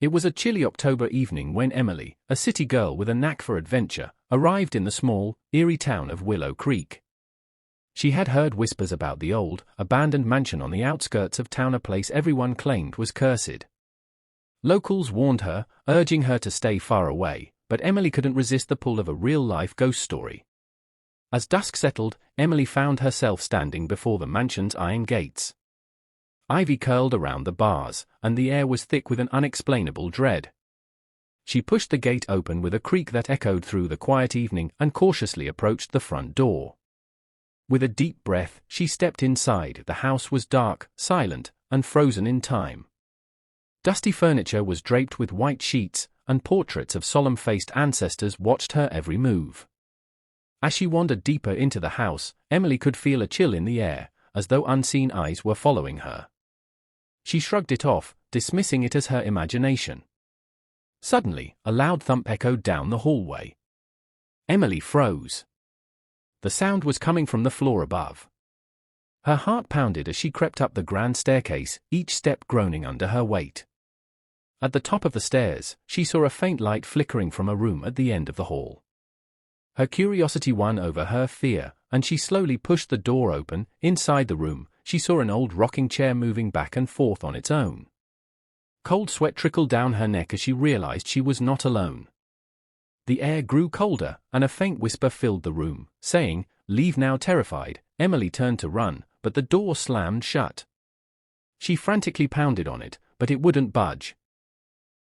It was a chilly October evening when Emily, a city girl with a knack for adventure, arrived in the small, eerie town of Willow Creek. She had heard whispers about the old, abandoned mansion on the outskirts of town, a place everyone claimed was cursed. Locals warned her, urging her to stay far away, but Emily couldn't resist the pull of a real-life ghost story. As dusk settled, Emily found herself standing before the mansion's iron gates. Ivy curled around the bars, and the air was thick with an unexplainable dread. She pushed the gate open with a creak that echoed through the quiet evening and cautiously approached the front door. With a deep breath, she stepped inside. The house was dark, silent, and frozen in time. Dusty furniture was draped with white sheets, and portraits of solemn-faced ancestors watched her every move. As she wandered deeper into the house, Emily could feel a chill in the air, as though unseen eyes were following her. She shrugged it off, dismissing it as her imagination. Suddenly, a loud thump echoed down the hallway. Emily froze. The sound was coming from the floor above. Her heart pounded as she crept up the grand staircase, each step groaning under her weight. At the top of the stairs, she saw a faint light flickering from a room at the end of the hall. Her curiosity won over her fear, and she slowly pushed the door open. Inside the room, she saw an old rocking chair moving back and forth on its own. Cold sweat trickled down her neck as she realized she was not alone. The air grew colder, and a faint whisper filled the room, saying, "Leave now." Terrified, Emily turned to run, but the door slammed shut. She frantically pounded on it, but it wouldn't budge.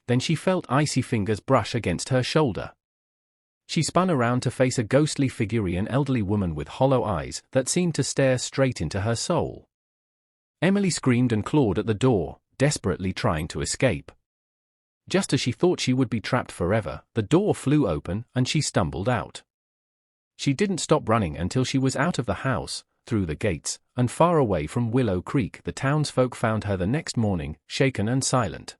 Then she felt icy fingers brush against her shoulder. She spun around to face a ghostly figure, an elderly woman with hollow eyes that seemed to stare straight into her soul. Emily screamed and clawed at the door, desperately trying to escape. Just as she thought she would be trapped forever, the door flew open and she stumbled out. She didn't stop running until she was out of the house, through the gates, and far away from Willow Creek. The townsfolk found her the next morning, shaken and silent.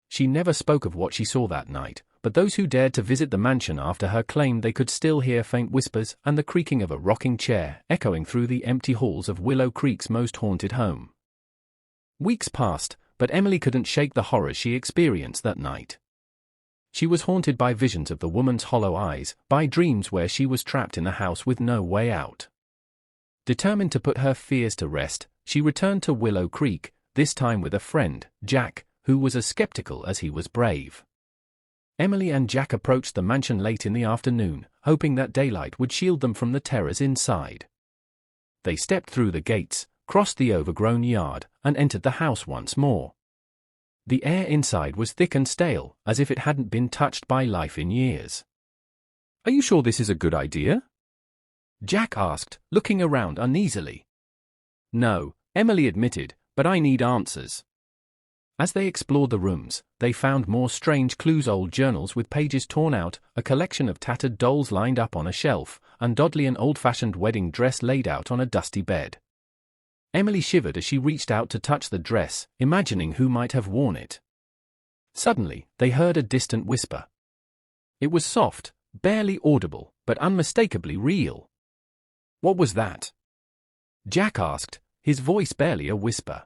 She never spoke of what she saw that night, but those who dared to visit the mansion after her claimed they could still hear faint whispers and the creaking of a rocking chair echoing through the empty halls of Willow Creek's most haunted home. Weeks passed, but Emily couldn't shake the horrors she experienced that night. She was haunted by visions of the woman's hollow eyes, by dreams where she was trapped in the house with no way out. Determined to put her fears to rest, she returned to Willow Creek, this time with a friend, Jack, who was as skeptical as he was brave. Emily and Jack approached the mansion late in the afternoon, hoping that daylight would shield them from the terrors inside. They stepped through the gates, crossed the overgrown yard, and entered the house once more. The air inside was thick and stale, as if it hadn't been touched by life in years. "Are you sure this is a good idea?" Jack asked, looking around uneasily. "No," Emily admitted, "but I need answers." As they explored the rooms, they found more strange clues: old journals with pages torn out, a collection of tattered dolls lined up on a shelf, and oddly an old-fashioned wedding dress laid out on a dusty bed. Emily shivered as she reached out to touch the dress, imagining who might have worn it. Suddenly, they heard a distant whisper. It was soft, barely audible, but unmistakably real. "What was that?" Jack asked, his voice barely a whisper.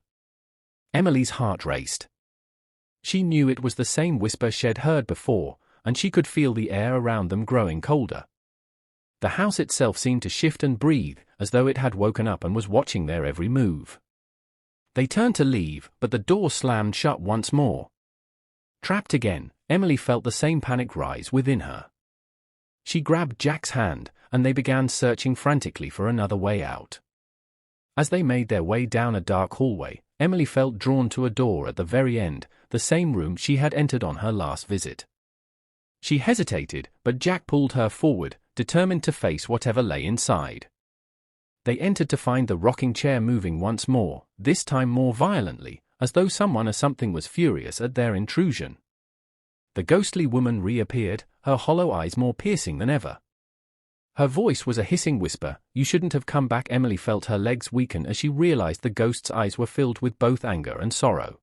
Emily's heart raced. She knew it was the same whisper she'd heard before, and she could feel the air around them growing colder. The house itself seemed to shift and breathe, as though it had woken up and was watching their every move. They turned to leave, but the door slammed shut once more. Trapped again, Emily felt the same panic rise within her. She grabbed Jack's hand, and they began searching frantically for another way out. As they made their way down a dark hallway, Emily felt drawn to a door at the very end, the same room she had entered on her last visit. She hesitated, but Jack pulled her forward, determined to face whatever lay inside. They entered to find the rocking chair moving once more, this time more violently, as though someone or something was furious at their intrusion. The ghostly woman reappeared, her hollow eyes more piercing than ever. Her voice was a hissing whisper, "You shouldn't have come back." Emily felt her legs weaken as she realized the ghost's eyes were filled with both anger and sorrow.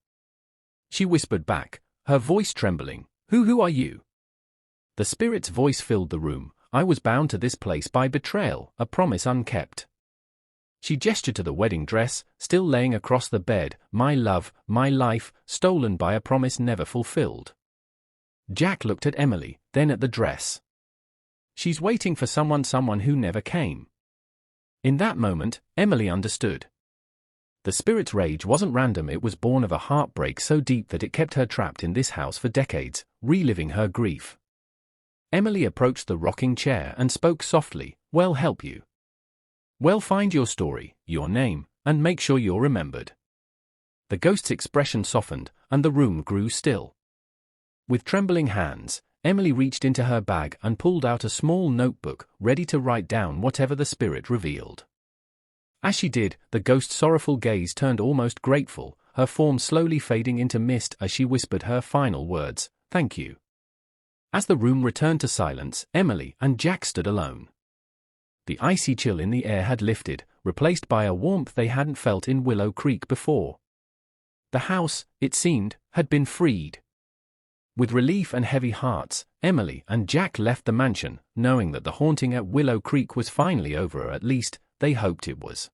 She whispered back, her voice trembling, Who are you?" The spirit's voice filled the room. "I was bound to this place by betrayal, a promise unkept." She gestured to the wedding dress, still laying across the bed. My love, my life, stolen by a promise never fulfilled. Jack looked at Emily, then at the dress. She's waiting for someone who never came. In that moment, Emily understood. The spirit's rage wasn't random, it was born of a heartbreak so deep that it kept her trapped in this house for decades, reliving her grief. Emily approached the rocking chair and spoke softly, "Well, help you. Well, find your story, your name, and make sure you're remembered." The ghost's expression softened, and the room grew still. With trembling hands, Emily reached into her bag and pulled out a small notebook, ready to write down whatever the spirit revealed. As she did, the ghost's sorrowful gaze turned almost grateful, her form slowly fading into mist as she whispered her final words, "Thank you." As the room returned to silence, Emily and Jack stood alone. The icy chill in the air had lifted, replaced by a warmth they hadn't felt in Willow Creek before. The house, it seemed, had been freed. With relief and heavy hearts, Emily and Jack left the mansion, knowing that the haunting at Willow Creek was finally over, or at least, they hoped it was.